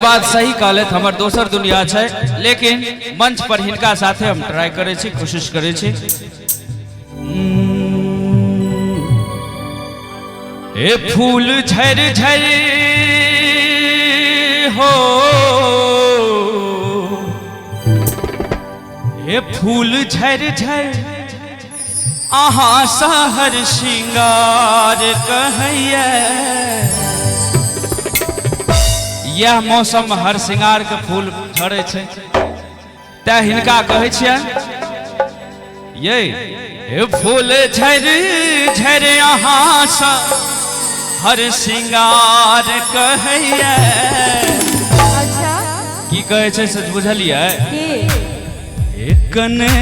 बात सही कहलत हमर दोसर दुनिया छै, लेकिन मंच पर हिनका साथे हम ट्राई करे छी, कोशिश करे छी। ए फूल झर झर हो, ए फूल झर झर आहा सहर श्रृंगार कहैया। यह मौसम हर श्रृंगार के फूल झड़े छै, तै हिनका कहै छियन ये फूल झर झर अहाँ सा हर श्रृंगार कहैया। अच्छा की कहै छै से बुझलियै? एकने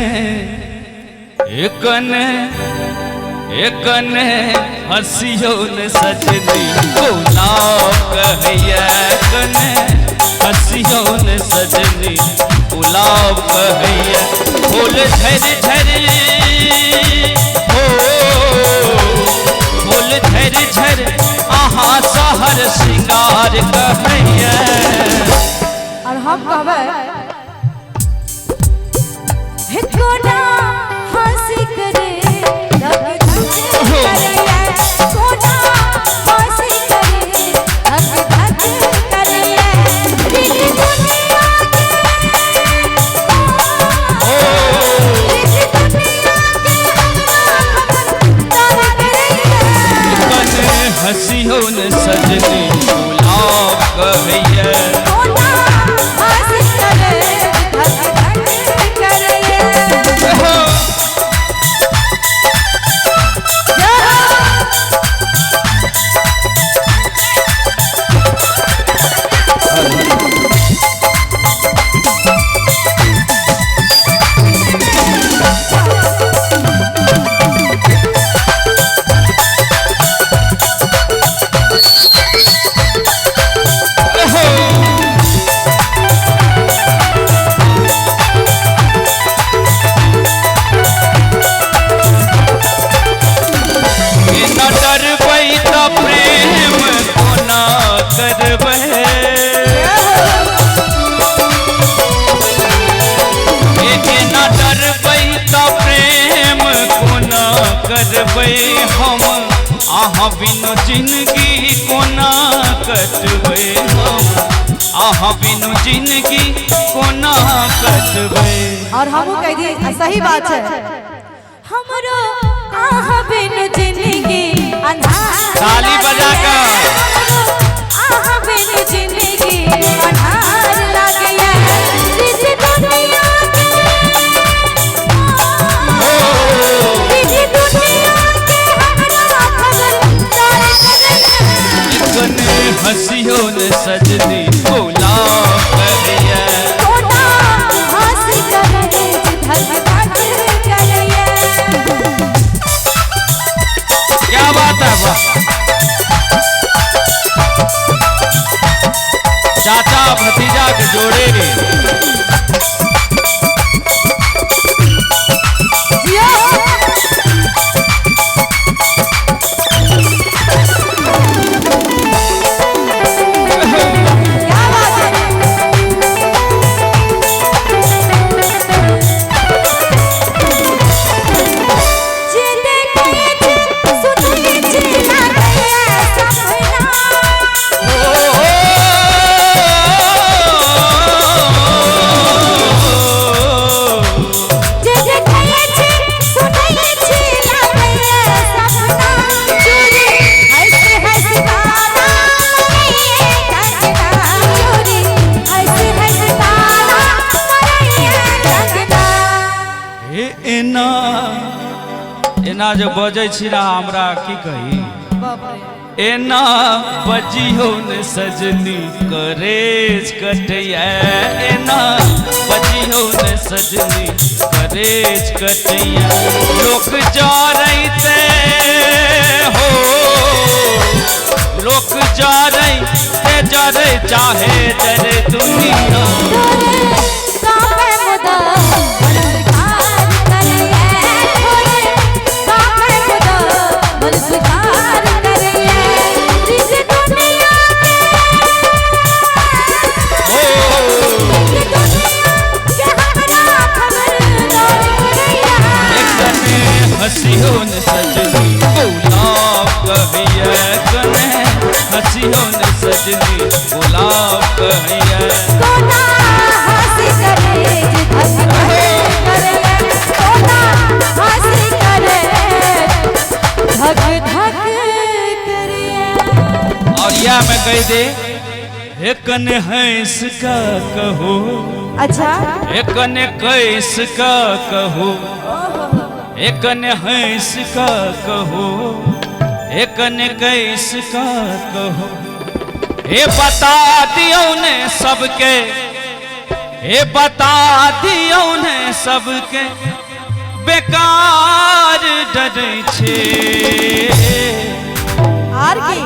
हसियो न सजनी गुलाब कहैया, कने हसियो न सजनी गुलाब कहैया। फूल झर झर हो, फूल झर झर आहा सहर श्रृंगार कहैया। और हम कहबै कोना हंसी करे हसियो न सजनी गुलाब कहैया। करबै हम आहा बिनु जिंदगी कोना कटबै, हम आहा बिनु जिंदगी कोना कटबै। और हम कह दिए सही बात है, हमरो आहा बिनु जिंदगी अंधार। ताली बजा कर आहा बिनु जिंदगी अंधार लागैया। हसियो न सजनी गुलाब कहैया। क्या बात है वाह, चाचा भतीजा के जोड़े। एना जो बजै छी ना हमरा की कही, एना बजियो न सजनी करेज कटैया। एना बजियो न सजनी करेज कटैया। लोक जारैते हो, लोक जारैते जरे चाहे जरे दुनिया। सजनी गुलाब कहिए कोना हंसी करे धक करे कोना हंसी करे धक करे। और या मैं कह दे एक ने हंस का कहो, अच्छा एक ने कैस का कहो, एक ने हंस का कहो, एक ने कैस का कहो। हे बता दियो ने सबके, हे बता दियो ने सबके बेकार डरे छे। आर की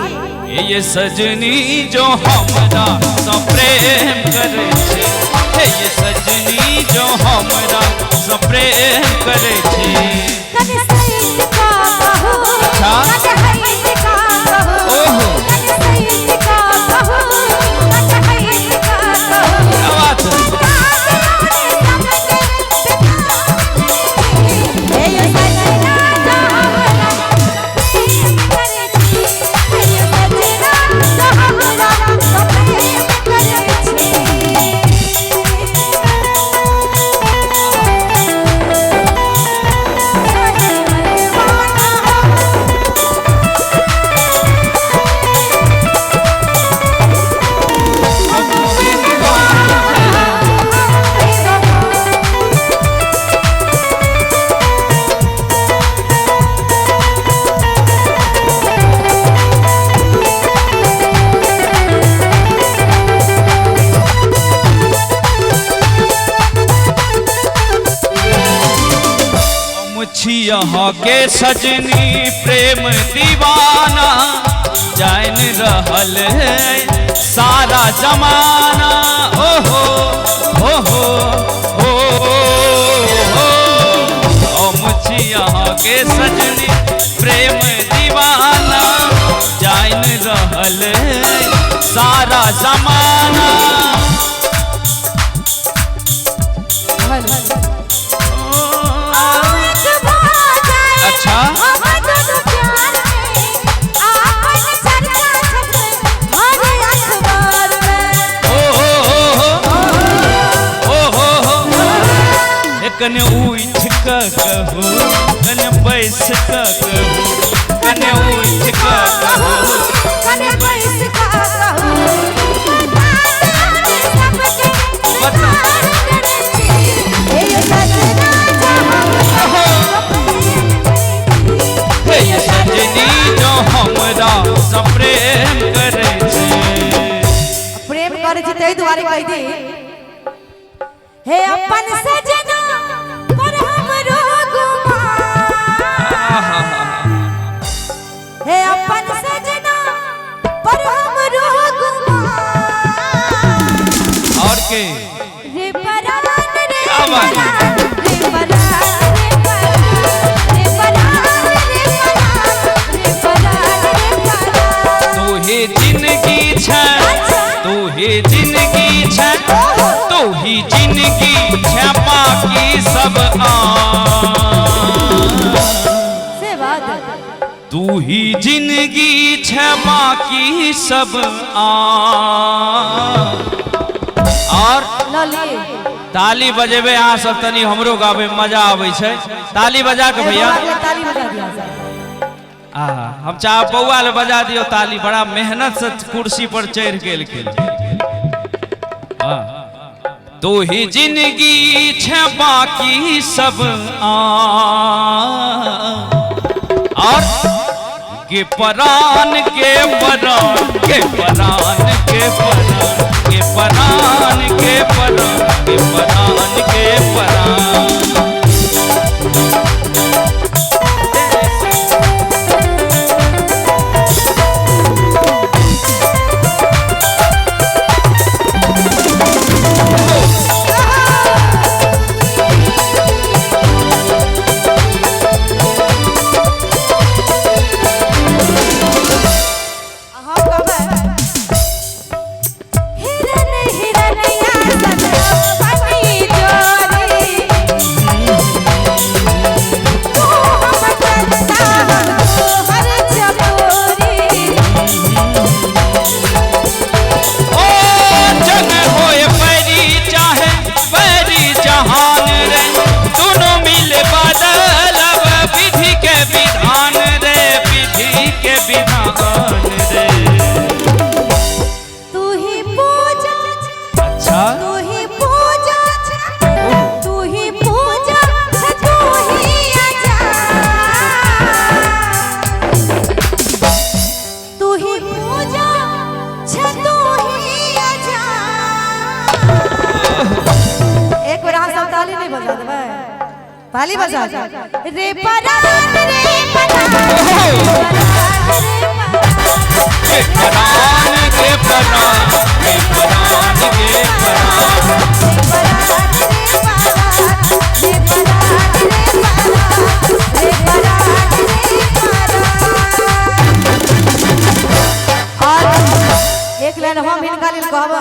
ये सजनी जो हमरा स प्रेम करे छे, ये सजनी जो हमरा स प्रेम करे छे। कने सईद का कहो, अच्छा कने हईद का कहो, ओहो कने सईद का कहो, कने हईद का कहो। क्या बात है? ये सजना जो हमरा प्रेम करे छी, ये सजना जो हमरा प्रेम करे छी। यहाँ के सजनी प्रेम दीवाना जान रहल है सारा जमाना। ओहो ओहो ओहो मुझी यहाँ के सजनी प्रेम दीवाना जान रहल है सारा जमाना। अच्छा कने उठ का कहो, कने बैस का कहो, कने उठ का कहो, कने बैस का कहो। बता ये सजनी जो हमरा स प्रेम करे छे। प्रेम करे छी तै दुआरे कहि दी हे अपन सजना पर हमरो गुमान, हे अपन सजना पर हमरो गुमान। और के रे परान रे क्या बात है? रे परान रे परान रे परान रे परान रे परान। तू ही जिंदगी छे, तू ही जिंदगी छे, तू ही जिंदगी छे बाकी सब से बात तू ही जिंदगी छे बाकी सब और लली ताली बजेबे अहाँ सब तनी हमरो गावे मजा आवे छे। ताली बजा के भैया ताली बजा दिया हम चाह बउआ ले बजा दियो ताली। बड़ा मेहनत से कुर्सी पर चढ़ गेल के तू ही जिंदगी छे बाकी सब और के परान के परान के परान के परान के परान के परान के परान के परान। हिरन तू ही पूजा तू ही पूजा तू ही आजा तू ही पूजा तू ही आजा। एक बार हाथ ताली नहीं बजा देबे ताली बजा रे परान रे परान के परान के परान के परान के परान एक लाइन हम हिनका लेल कहबै